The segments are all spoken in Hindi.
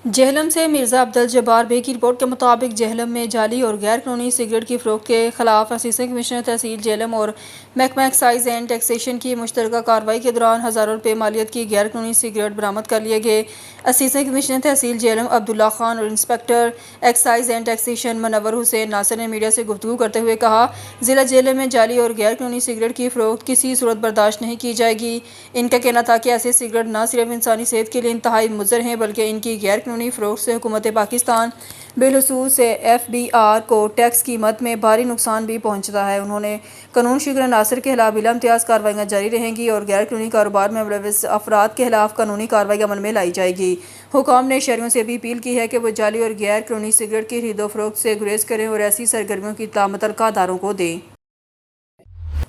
जेहलम से मिर्ज़ा अब्दुल जब्बार बे की रिपोर्ट के मुताबिक जेहलम में जाली और गैर कानूनी सिगरेट की फ़रोख्त के खिलाफ असिस्टेंट कमिश्नर तहसील जेहलम और महकमा एक्साइज एंड टैक्सेशन की मुश्तरका कार्रवाई के दौरान हज़ारों रुपये मालियत की गैर कानूनी सिगरेट बरामद कर लिए गए। असिस्टेंट कमिश्नर तहसील जेहलम अब्दुल्ला खान और inspector excise and taxation Manwar Hussain Nasir ने मीडिया से गुफ्तगू करते हुए कहा, ज़िला जेहलम में जाली और गैर कानूनी सिगरेट की फ़रोख्त किसी सूरत बर्दाश्त नहीं की जाएगी। इनका कहना था कि ऐसे सिगरेट न सिर्फ इंसानी सेहत के लिए इंतहाई मुज़र हैं बल्कि इनकी गैर कानूनी फ़रोख्त से हुकूमत पाकिस्तान बिलखुसूस FBR को टैक्स कीमत में भारी नुकसान भी पहुँचता है। उन्होंने कानून शिकन अनासर के खिलाफ बिला इम्तियाज़ कार्रवाइयाँ जारी रहेंगी और गैर कानूनी कारोबार में मुलविस अफराद के खिलाफ कानूनी कार्रवाई अमल में लाई जाएगी। हुकाम ने शहरियों से भी अपील की है कि वो जाली और गैर कानूनी सिगरेट की खरीदो फरोख्त से गुरेज करें और ऐसी सरगर्मियों की इत्तला मुतल्लिका अदारों को दें।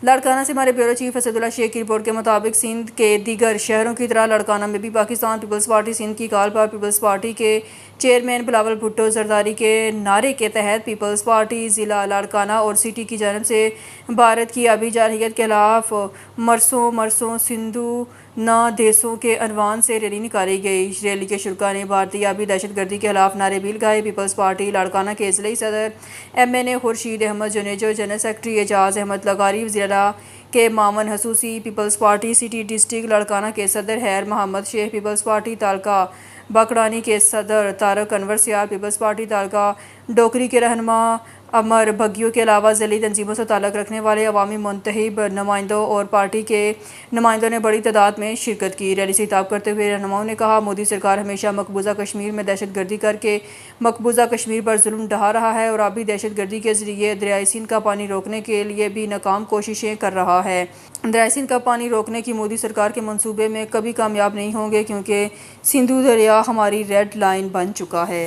लाड़काना से हमारे ब्यूरो चीफ असदुल्ला शेख की रिपोर्ट के मुताबिक सिंध के दीगर शहरों की तरह लाड़काना में भी पाकिस्तान पीपल्स पार्टी सिंध की कॉल पर पीपल्स पार्टी के चेयरमैन बिलावल भुट्टो जरदारी के नारे के तहत पीपल्स पार्टी ज़िला लाड़काना और सिटी की जानब से भारत की आबी जारहियत के खिलाफ मरसों मरसों सिंधु न देशों के अनवान से रैली निकाली गई। रैली के शुरा ने भारतीय आबी दहशतगर्दी के खिलाफ नारे भी लगाए। पीपल्स पार्टी लाड़काना के ज़िले सदर MNA Khurshid Ahmed Junejo, general secretary Ejaz Ahmed Lagari ज़िला के मामन हसूसी, people's party city district Larkana के सदर हैर मोहम्मद शेख, पीपल्स पार्टी तालका बकड़ानी के सदर तारक अनवर सियार, पीपल्स पार्टी तालका डोकरी के रहनुमा अमर भग्गियों के अलावा ज़िली तंजीमों से ताल्लुक़ रखने वाले अवामी मुंतखब नुमाइंदों और पार्टी के नुमाइंदों ने बड़ी तादाद में शिरकत की। रैली से खिताब करते हुए रहनुमाओं ने कहा, मोदी सरकार हमेशा मकबूजा कश्मीर में दहशतगर्दी करके मकबूजा कश्मीर पर जुल्म ढहा रहा है और अभी दहशतगर्दी के ज़रिए दरियाई सिंध का पानी रोकने के लिए भी नाकाम कोशिशें कर रहा है। दरियाई सिंध का पानी रोकने की मोदी सरकार के मंसूबे में कभी कामयाब नहीं होंगे क्योंकि सिंधु दरिया हमारी रेड लाइन बन चुका है।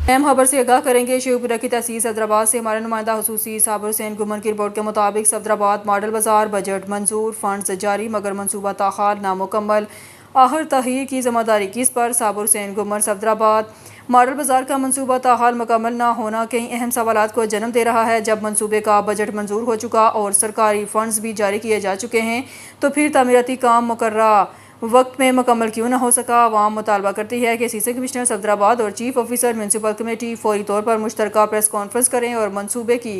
अहम खबर से आगाह करेंगे। शेखपुरा की तहसील सदराबाद से हमारे नुमाइंदा हुसूसी साबिर हुसैन गुमन की रिपोर्ट के मुताबिक सदराबाद मॉडल बाजार बजट मंजूर, फंड्स जारी मगर मनसूबा ताहाल नामुकम्मल। आहर तहीर की जिम्मेदारी किस पर? साबिर हुसैन गुमन सदराबाद। मॉडल बाजार का मनसूबा ताहाल मुकम्मल ना होना कई अहम सवालात को जन्म दे रहा है। जब मनसूबे का बजट मंजूर हो चुका और सरकारी फंड्स भी जारी किए जा चुके हैं तो फिर तामीराती काम मुकर्रा वक्त में मुकम्मल क्यों न हो सका। आवाम मुतालबा करती है कि असिस्टेंट कमिश्नर सदराबाद और चीफ ऑफिसर म्यूनसिपल कमेटी फौरी तौर पर मुश्तरका प्रेस कॉन्फ्रेंस करें और मनसूबे की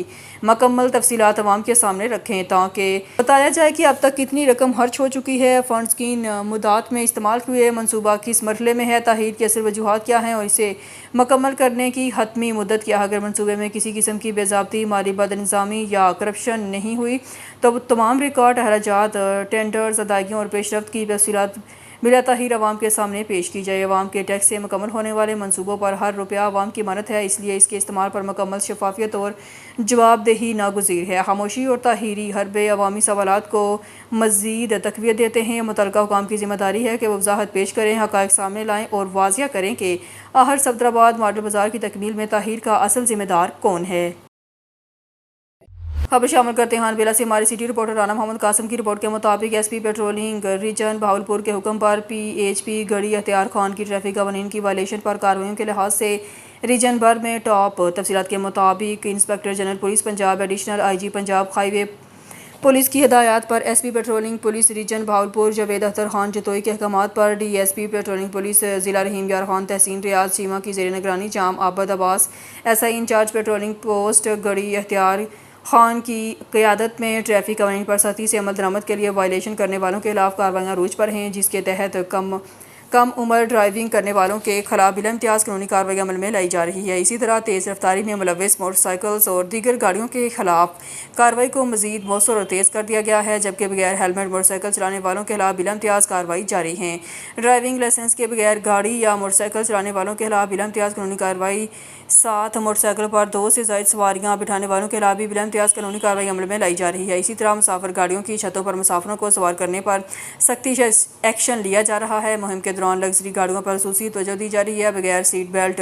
मुकम्मल तफसीलात अवाम के सामने रखें ताकि बताया जाए कि अब तक कितनी रकम खर्च हो चुकी है, फंड्स की मुद्दात में इस्तेमाल हुए, मनसूबा किस मरहले में है, ताहीर की असल वजूहात क्या हैं और इसे मुकम्मल करने की हतमी मुद्दत क्या है। अगर मनसूबे में किसी किस्म की बेज़ाब्ती, माली बदनिज़ामी या करप्शन नहीं हुई तो तमाम रिकॉर्ड, हराजात, टेंडर्स, अदायगियों और पेशरफ्त की तफसीलात बिला ताहीर अवाम के सामने पेश की जाए। अवाम के टैक्स से मुकम्मल होने वाले मनसूबों पर हर रुपया अवाम की अमानत है, इसलिए इसके इस्तेमाल पर मुकम्मल शफाफियत और जवाबदेही नागुज़ीर है। खामोशी और ताहीरी हरबे अवामी सवालात को मज़ीद तक़वियत देते हैं। मुतल्लिका हुकाम की जिम्मेदारी है कि वह वजाहत पेश करें, हक़ाइक़ सामने लाएँ और वाज़िया करें कि आहर सदराबाद मॉडल बाज़ार की तकमील में ताहीर का असल जिम्मेदार कौन है। खबर शामिल करते हैं बेला से हमारे सिटी रिपोर्टर राना मोहम्मद कासिम की रिपोर्ट के मुताबिक SP पेट्रोलिंग रीजन भावलपुर के हुक्म पर PHP गढ़ी अख्तियार खान की ट्रैफिक कवानीन की वायलेशन पर कार्रवाइयों के लिहाज से रीजन भर में टॉप। तफसीलात के मुताबिक inspector general police Punjab, additional IG Punjab highway police की हिदायत पर SP patrolling police region Bahawalpur Javed Akhtar Khan Jatoi के अहकामात पर DSP पेट्रोलिंग पुलिस ज़िला रहीम यार खान तहसील रियाज चीमा की ज़ेर निगरानी Jam Abid Abbas SI in charge patrolling post Garhi Ikhtiyar Khan की क़यादत में ट्रैफिक कवानीन पर सख्ती से अमल दरामद के लिए वायलेशन करने वालों के खिलाफ कार्रवाइयाँ रूज पर हैं, जिसके तहत कम उम्र ड्राइविंग करने वालों के खिलाफ बिला इम्तियाज़ कानूनी कार्रवाई अमल में लाई जा रही है। इसी तरह तेज़ रफ्तारी में मुलविस मोटरसाइकिल्स और दीगर गाड़ियों के खिलाफ कार्रवाई को मज़ीद मौसूर और तेज़ कर दिया गया है, जबकि बगैर हेलमेट मोटरसाइकिल चलाने वालों के खिलाफ बिला इम्तियाज़ कार्रवाई जारी है। ड्राइविंग लाइसेंस के बगैर गाड़ी या मोटरसाइकिल चलाने वालों के खिलाफ बिला इम्तियाज़ कानूनी कार्रवाई, साथ मोटरसाइकिल पर 2 से ज़ायद सवारियाँ बिठाने वालों के खिलाफ भी बिला इम्तियाज़ कानूनी कार्रवाई अमल में लाई जा रही है। इसी तरह मुसाफिर गाड़ियों की छतों पर मुसाफिरों को सवार करने पर सख्ती से एक्शन लिया जा रहा है। मुहिम के दौरान लग्जरी गाड़ियों पर खुसूसी तवज्जो दी जा रही है। बगैर सीट बेल्ट,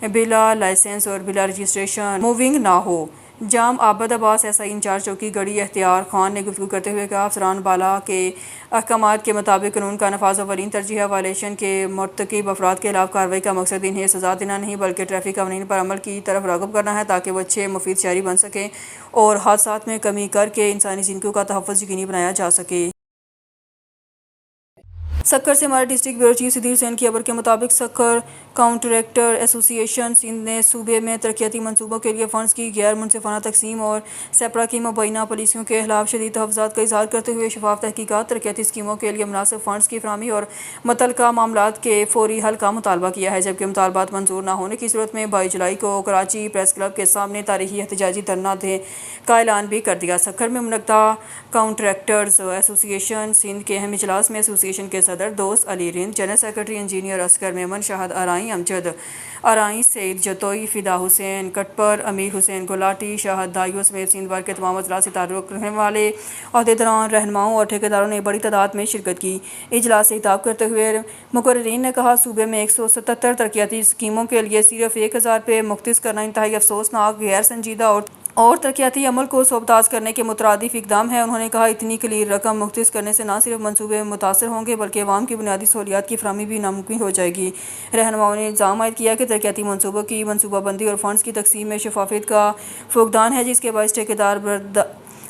बिला लाइसेंस और बिला रजिस्ट्रेशन मूविंग ना हो। जाम आबद अब्बास SI इंचार्ज चौकी गढ़ी अख्तियार खान ने गुफ्तगू करते हुए कहा, अफसरान बाला के अहकामात के मुताबिक कानून का नफाज अवलीन तरजीह है। वायलेशन के मुर्तकिब अफराद के खिलाफ कार्रवाई का मकसद इन्हें सज़ा देना नहीं बल्कि ट्रैफिक कवानीन पर अमल की तरफ राग़िब करना है ताकि वह अच्छे मुफीद शहरी बन सकें और हादसात में कमी करके इंसानी ज़िंदगी का तहफ़्फ़ुज़ यकीनी बनाया जा सके। सक्खर से हमारे district bureau chief Sudhir Sen की खबर के मुताबिक सक्खर कॉन्ट्रैक्टर एसोसिएशन सिंध ने सूबे में तरक्याती मनसूबों के लिए फ़ंड्स की गैर मुनसिफाना तकसीम और सेपरा की मुबैना पॉलिसियों के खिलाफ शदीद तहफ़्फ़ुज़ात का इज़हार करते हुए शफाफ तहकीकात, तरक्याती स्कीमों के लिए मुनासिब फ़ंड्स की फराहमी और मुतल्लिका मामलात के फौरी हल का मुतालबा किया है। जबकि मुतालबात मंजूर न होने की सूरत में 22 जुलाई को कराची प्रेस क्लब के सामने तारीखी एहतजाजी धरना दे का ऐलान भी कर दिया। सक्खर में मुनक्किदा कॉन्ट्रैक्टर्स एसोसिएशन सिंध के अहम इजलास में एसोसिएशन के सदर Dost Ali Rind, general secretary engineer Asghar Memon, Shahid Arain Amjad Arain, Saeed Jatoi, Fida Hussain कटपर, अमीर हुसैन गुलाटी, शाहद दाइयों समेत सिंध भर के तमाम अजला से ताल्लुक़ रखने वाले अहदेदारान, रहनुमाओं और ठेकेदारों ने बड़ी तादाद में शिरकत की। इजलास से खिताब करते हुए मुकर्रिरीन ने कहा, सूबे में 177 तरक्याती स्कीमों के लिए सिर्फ 1000 रुपये मुख्तस करना इंतहाई अफसोसनाक, गैर संजीदा और तरक्याती अमल को सोबताज करने के मुतरादिफ इकदाम है। उन्होंने कहा, इतनी कलील रकम मुख्तस करने से न सिर्फ मनसूबे मुतासर होंगे बल्कि अवाम की बुनियादी सहूलियात की फराहमी भी नामुमकिन हो जाएगी। रहनुमाओं ने इल्ज़ाम आयद किया कि तरक्याती मनसूबों की मनसूबाबंदी और फंड्स की तकसीम में शफाफियत का फुकदान है, जिसके बायस ठेकेदार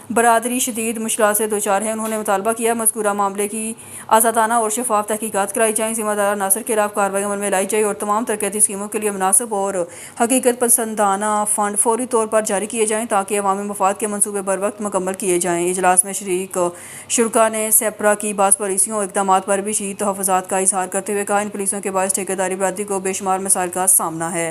बरादरी शदीद मुश्किलात से दो चार है। उन्होंने मुतालबा किया मज़कूरा मामले की आज़ादाना और शफाफ तहकीकात कराई जाएँ, ज़िम्मेदार अनासर के खिलाफ कार्रवाई अमल में लाई जाए और तमाम तरक्याती स्कीमों के लिए मुनासिब और हकीकत पसंदाना फ़ंड फौरी तौर पर जारी किए जाएँ ताकि अवामी मफाद के मनसूबे बर वक्त मुकम्मल किए जाएँ। इजलास में शरीक शुरा ने सेपरा की बाज़ पॉलिसियों और इक़दामात पर भी शदीद तहफ़्फ़ुज़ात का इज़हार करते हुए कहा, इन पॉलिसियों के बायस ठेकेदारी बरादरी को बेशुमार मसाइल का सामना है।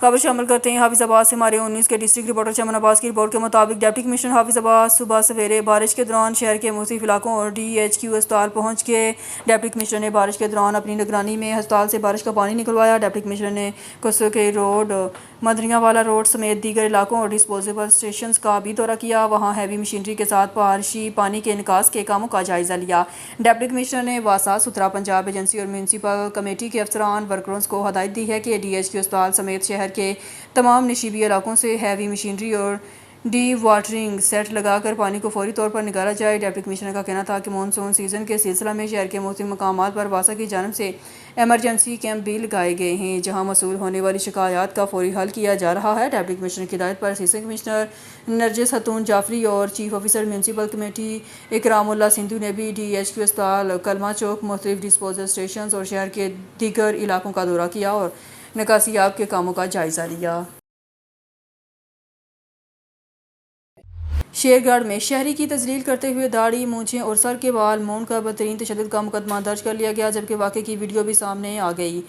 खबर शामिल करते हैं हाफिज़ाबाद से हमारे 19 के डिस्ट्रिक्ट रिपोर्टर चमन अब्बास की रिपोर्ट के मुताबिक डिप्टी कमिश्नर हाफिज़ाबाद सुबह सवेरे बारिश के दौरान शहर के मुख्तलिफ इलाकों और DHQ अस्पताल पहुँच के डिप्टी कमिश्नर ने बारिश के दौरान अपनी निगरानी में अस्पताल से बारिश का पानी निकलवाया। डिप्टी कमिश्नर ने कसुके रोड, मदरियावाला रोड समेत दीगर इलाकों और डिस्पोजेबल स्टेशन का भी दौरा किया। वहाँ हैवी मशीनरी के साथ बारिशी पानी के निकास के कामों का जायजा लिया। डिप्टी कमिश्नर ने वासा सुथरा पंजाब एजेंसी और म्यूनसिपल कमेटी के अफसरान वर्करों को हदायत दी है कि DHQ अस्पताल समेत शहर के तमाम नशीबी इलाकों से हैवी मशीनरी और डी वाटरिंग सेट लगाकर पानी को फौरी तौर पर निकाला जाए। डिप्टी कमिश्नर का कहना था कि मानसून सीज़न के सिलसिला में शहर के मुख्तलिफ मकामात पर वासा की जानिब से एमरजेंसी कैंप भी लगाए गए हैं, जहां मसूल होने वाली शिकायत का फौरी हल किया जा रहा है। डिप्टी कमिश्नर की हिदायत पर असिस्टेंट कमिश्नर नरजिस खतून जाफरी और chief officer municipal committee Ikramullah Sindhu ने भी DHQ अस्पताल, कलमा चौक, मुख्तलिफ डिस्पोजल स्टेशन और शहर के दीगर इलाकों का दौरा किया और निकासियाब के कामों का जायजा लिया। शेरगढ़ में शहरी की तजलील करते हुए दाढ़ी, मूंछें और सर के बाल मोड़ कर बदतरीन तशद्दुद का मुकदमा दर्ज कर लिया गया, जबकि वाक़े की वीडियो भी सामने आ गई।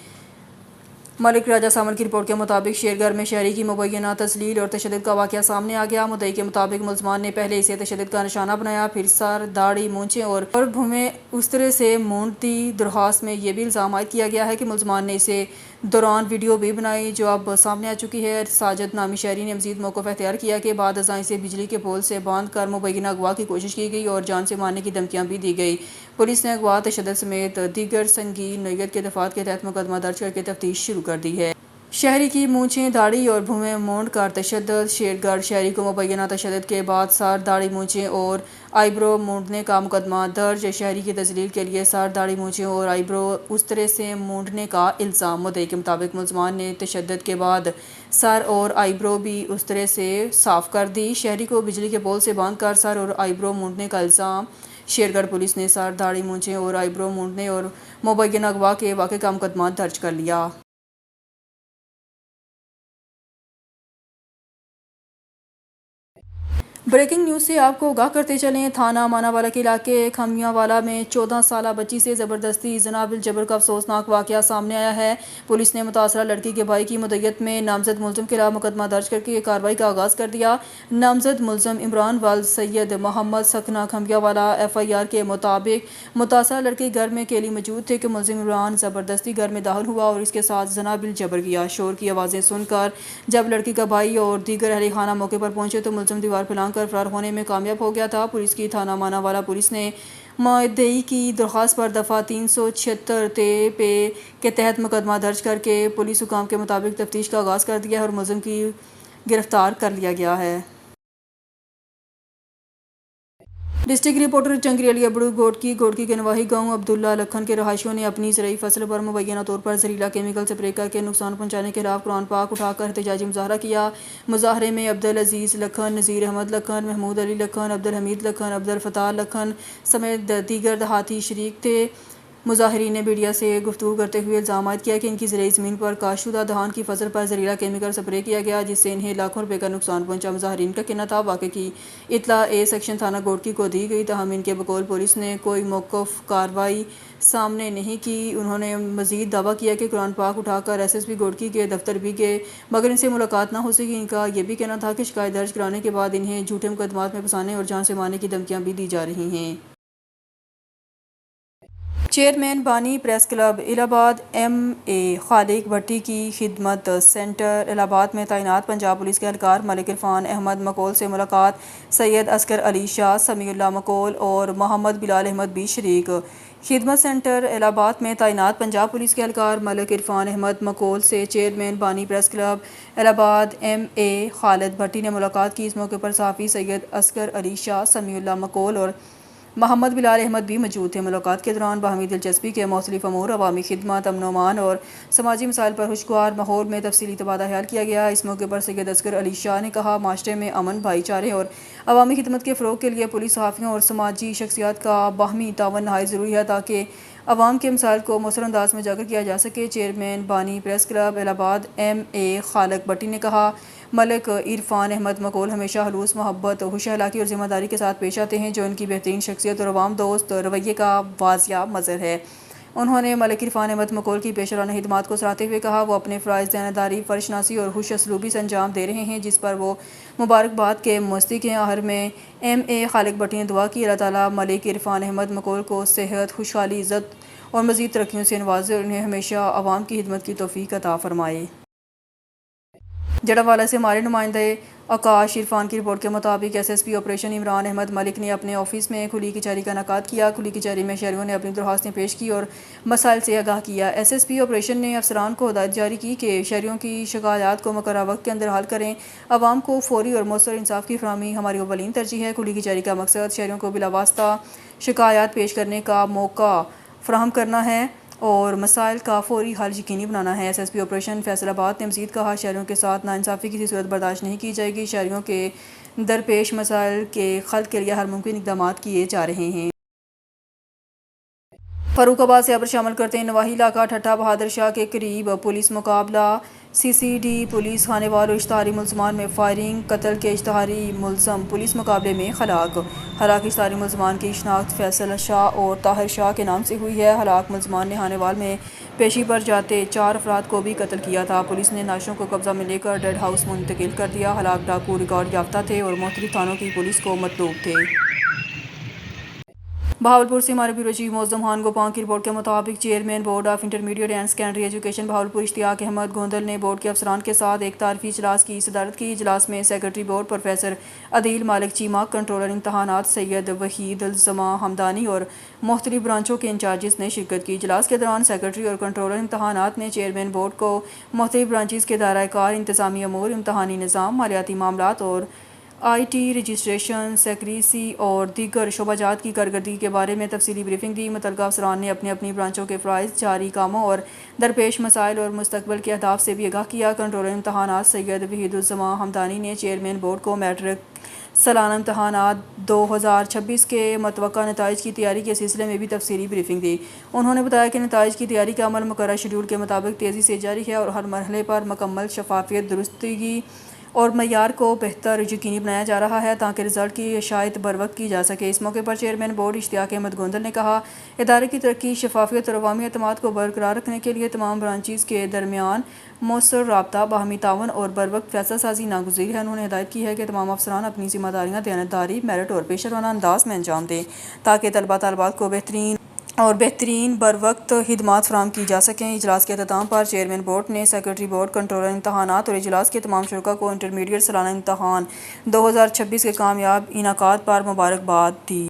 मलिक राजा सामल की रिपोर्ट के मुताबिक शेरगढ़ में शहरी की मुबैना तस्लील और तशद्दुद का वाक़या सामने आ गया। मुद्दई के मुताबिक मुलजमान ने पहले इसे तशद्दुद का निशाना बनाया, फिर सर, दाढ़ी, मूंछें और भुमें उस तरह से मूंद दी। दरख्वास्त में यह भी इल्ज़ाम आयद किया गया है कि मुलजमान ने इसे दौरान वीडियो भी बनाई, जो अब सामने आ चुकी है। साजिद नामी शहरी ने मज़ीद मौक़िफ़ अख्तियार किया कि बाद अज़ां से बिजली के पोल से बांध कर मुबैना अगवा की कोशिश की गई और जान से मारने की धमकियाँ भी दी गई। पुलिस ने अगवा, तशद्दुद समेत दीगर संगीन नोयत के दफ़ात के तहत मुकदमा दर्ज करके तफ्तीश शुरू कर दी है। शहरी की मूंछें, दाढ़ी और भुमें मोड़ कर तशद्दुद। शेरगढ़ शहरी को मुबैना तशद्दुद के बाद सर, दाढ़ी, मूंछें और आईब्रो मूंदने का मुकदमा दर्ज। शहरी की तजलील के लिए सर, दाढ़ी, मूंछें और आईब्रो उस तरह से मूंदने का इल्ज़ाम। मुद्दई के मुताबिक मुलजमान ने तशद्दुद के बाद सर और आईब्रो भी उस तरह से साफ़ कर दी। शहरी को बिजली के पोल से बांध कर सर और आईब्रो मूंदने का इल्ज़ाम। शेरगढ़ पुलिस ने सर, दाढ़ी, मूंछें और आईब्रो मूंदने और मुबैना अगवा के वाक़े का मुकदमा दर्ज कर लिया। ब्रेकिंग न्यूज़ से आपको आगाह करते चलें, थाना मानावाला के इलाके खमियावाला में 14 साला बच्ची से ज़बरदस्ती ज़नाबिल जबर का अफसोसनाक वाक़या सामने आया है। पुलिस ने मुतासरा लड़की के भाई की मुद्दत में नामजद मुलज़िम के खिलाफ मुकदमा दर्ज करके कार्रवाई का आगाज़ कर दिया। नामजद मुलज़िम इमरान वाल सैयद मोहम्मद सकना खमियावाला FIR के मुताबिक मुतासरा लड़के घर में अकेली मौजूद थे कि मुलज़िम इमरान ज़बरदस्ती घर में दाखिल हुआ और इसके साथ ज़नाबिल जबर किया। शोर की आवाज़ें सुनकर जब लड़की का भाई और दीगर अहले खाना मौके पर पहुंचे तो मुलज़िम दीवार फैलाकर फरार होने में कामयाब हो गया था। पुलिस की थाना मानावाला पुलिस ने मुद्दई की दरख्वास्त पर दफ़ा 376 पे के तहत मुकदमा दर्ज करके पुलिस हुकाम के मुताबिक तफ्तीश का आगाज़ कर दिया है और मुलज़िम की गिरफ्तार कर लिया गया है। डिस्ट्रिक्ट रिपोर्टर चंगरी अली अबड़ू गोडकी के नवाही गांव अब्दुल्ला लखन के रहायशियों ने अपनी ज़रूरी फसल पर मुबैना तौर पर जहरीला केमिकल स्प्रे करके नुकसान पहुंचाने के खिलाफ कुरान पाक उठाकर एहतजाजी मुजाहरा किया। मुजाहरे में अब्दुल अजीज़ लखन, नज़ीर अहमद लखन, महमूद अली लखन, अब्दुल हमीद लखन, अब्दुल फताह लखन समेत दीगर देहाती शरीक थे। मुजाहिरीन ने मीडिया से गुफ्तगू करते हुए इल्ज़ाम आयद किया कि इनकी ज़रूरी ज़मीन पर काशुदा धान की फसल पर जहरीला केमिकल स्प्रे किया गया, जिससे इन्हें लाखों रुपए का नुकसान पहुंचा। मुजाहिरीन का कहना था वाक़े की इत्तला ए सेक्शन थाना गोडकी को दी गई, तहम इनके बकौल पुलिस ने कोई मौक़िफ़ कार्रवाई सामने नहीं की। उन्होंने मज़ीद दावा किया कि कुरान पाक उठाकर SSP गोडकी के दफ्तर भी गए, मगर इनसे मुलाकात ना हो सकी। इनका यह भी कहना था कि शिकायत दर्ज कराने के बाद इन्हें झूठे मुकदमात में फंसाने और जान से मारने की धमकियाँ भी दी जा रही हैं। चेयरमैन बानी प्रेस क्लब इलाहाबाद MA खालिक भट्टी की खिदमत सेंटर इलाहाबाद में तैनात पंजाब पुलिस के एहलकार मलिक इरफान अहमद मकोल से मुलाकात। सैयद असगर अली शाह, समीउल्लाह मकोल और मोहम्मद बिलाल अहमद भी शरीक। खिदमत सेंटर इलाहाबाद में तैनात पंजाब पुलिस के एहलकार मलिक इरफान अहमद मकोल से चेयरमैन बानी press club Allahabad MA Khalid Bhatti ने मुलाकात की। इस मौके पर सहाफ़ी सैयद असगर अली शाह, समीउल्लाह मकोल और मोहम्मद बिलाल अहमद भी मौजूद थे। मुलाकात के दौरान बाहमी दिलचस्पी के मुख्तलिफ अमूर, अवामी खिदमत, अमन-ओ-अमान और समाजी मसाइल पर खुशगवार माहौल में तफसीली तबादला ख्याल किया गया। इस मौके पर सैयद असगर अली शाह ने कहा, माशरे में अमन, भाईचारे और अवामी खिदमत के फ़रोग़ के लिए पुलिस, सहाफ़ियों और समाजी शख्सियात का बाहमी तावन नहायत ज़रूरी है, ताकि अवाम के मसाइल को मौसर अंदाज में उजागर किया जा सके। चेयरमैन बानी प्रेस क्लब इलाहाबाद MA खालिक भट्टी ने कहा, मलिक इरफान अहमद मकोल हमेशा हलूस, मोहब्बत, खुश अखलाकी और ज़िम्मेदारी के साथ पेश आते हैं, जो इनकी बेहतरीन शख्सियत और अवाम दोस्त रवैये का वाज़िया मज़हर है। उन्होंने मलिक इरफान अहमद मकोल की पेशराना हिदमात को सराहते हुए कहा, वो अपने फ़राइज़ देनदारी, फ़र्शनासी और खुश असलूबी से अंजाम दे रहे हैं, जिस पर वो मुबारकबाद के मुस्तहिक़ हैं। आखिर में MA खालिक भट्टी ने दुआ की, अल्लाह ताला मलिक इरफान अहमद मकोल को सेहत, खुशहाली, इज़्ज़त और मज़ीद तरक्कियों से नवाज़े और उन्हें हमेशा अवाम की खिदमत की तौफ़ीक अता फ़रमाए। जड़ावाला से हमारे नुमाइंदे आकाश इरफान की रिपोर्ट के मुताबिक SSP ऑपरेशन इमरान अहमद मलिक ने अपने ऑफिस में खुली कचहरी का इनेकाद किया। खुली कचहरी में शहरियों ने अपनी दरख्वास्तें पेश की और मसाइल से आगाह किया। SSP ऑपरेशन ने अफसरान को हिदायत जारी की कि शहरियों की शिकायत को मुकर्ररा वक्त के अंदर हल करें। अवाम को फौरी और मौसर इंसाफ की फराहमी हमारी अव्वलीन तरजीह है। खुली कचहरी का मकसद शहरियों को बिलावास्ता शिकायत पेश करने का मौका फराहम करना है और मसाइल का फौरी हल यकीनी बनाना है। SSP ऑपरेशन फैसलाबाद ने मज़ीद कहा, शहरियों के साथ नाइंसाफ़ी किसी सूरत बर्दाश्त नहीं की जाएगी। शहरियों के दरपेश मसाइल के हल के लिए हर मुमकिन इक़दाम किए जा रहे हैं। फरुखाबाद से अब शामिल करते हैं नवाही इलाका ठट्ठा बहादुर शाह के करीब पुलिस मुकाबला। CCD पुलिस खानेवाल और इश्तहारी मुलजमान में फायरिंग, कत्ल के इश्तहारी मुलजम पुलिस मुकाबले में हलाक इश्तहारी मुलजमान की शनाख्त फैसल शाह और ताहिर शाह के नाम से हुई है। हलाक मुलजमान ने खानेवाल में पेशी पर जाते 4 अफराद को भी कत्ल किया था। पुलिस ने नाशों को कब्जा में लेकर डेड हाउस मुंतकिल कर दिया। हलाक डाकू रिकॉर्ड याफ्ता थे और मुख्तलिफ थानों की पुलिस को मतलूब थे। बहावलपुर से हमारे ब्यूरो चीफ मौजूम खान गोपांग की रिपोर्ट के मुताबिक chairman board of intermediate and secondary education Bahawalpur Ishtiaq Ahmad Gondal ने बोर्ड के अफसरान के साथ एक तारफी इजलास की सदारत की। इजलास में सेक्रेटरी बोर्ड प्रोफेसर अदील मालिक चीमा, कंट्रोलर इम्तहानात सैयद वहीद अल-ज़मा हमदानी और मुख्तलिफ ब्रांचों के इंचार्जेस ने शिरकत की। इजलास के दौरान सेक्रेटरी और कंट्रोलर इम्तहानात ने चेयरमैन बोर्ड को मुख्तलिफ ब्रांचेस के दायरा कार, इंतजामी अमूर, इम्तहानी निज़ाम, मालियाती मामलात और IT रजिस्ट्रेशन, सेक्रेसी और दीगर शोबाजात की कारकर्दगी के बारे में तफसीली ब्रीफिंग दी। मुतल्लिका अफसरान ने अपनी अपनी ब्रांचों के फ़राइज़, जारी कामों और दरपेश मसाइल और मुस्तकबिल के अहदाफ से भी आगाह किया। कंट्रोलर इम्तहानात सैयद वहीद अल-ज़मा हमदानी ने चेयरमैन बोर्ड को मैट्रिक सालाना इम्तहानात 2026 के मतवक्का नताइज की तैयारी के सिलसिले में भी तफसीली ब्रीफिंग दी। उन्होंने बताया कि नताइज की तैयारी का अमल मुकर्रर शेड्यूल के मुताबिक तेज़ी से जारी है और हर मरहले पर मुकम्मल शफाफियत, दुरुस्तगी और मयार को बेहतर यकीनी बनाया जा रहा है, ताकि रिजल्ट की इशाअत बर वक्त की जा सके। इस मौके पर चेयरमैन बोर्ड इश्तियाक अहमद गोंदल ने कहा, इदारे की तरक्की, शफाफियत और अवामी एतमाद को बरकरार रखने के लिए तमाम ब्रांचेस के दरमियान मौसर राबता, बाहमी तावन और बर वक्त फैसला साजी नागुज़ीर है। उन्होंने हिदायत की है कि तमाम अफसरान अपनी जिम्मेदारियाँ दयानतदारी, मेरिट और पेशेवराना अंदाज में अंजाम दें, ताकि तलबा तलबात को बेहतरीन बर वक्त खिदमात फराहम की जा सकें। इजलास के अख्ताम पर चेयरमैन बोर्ड ने सेक्रेटरी बोर्ड, कंट्रोलर इम्तहानात और इजलास के तमाम शुरा को इंटरमीडिएट सालाना इम्तहान 2026 के कामयाब इनाकाद पर मुबारकबाद दी।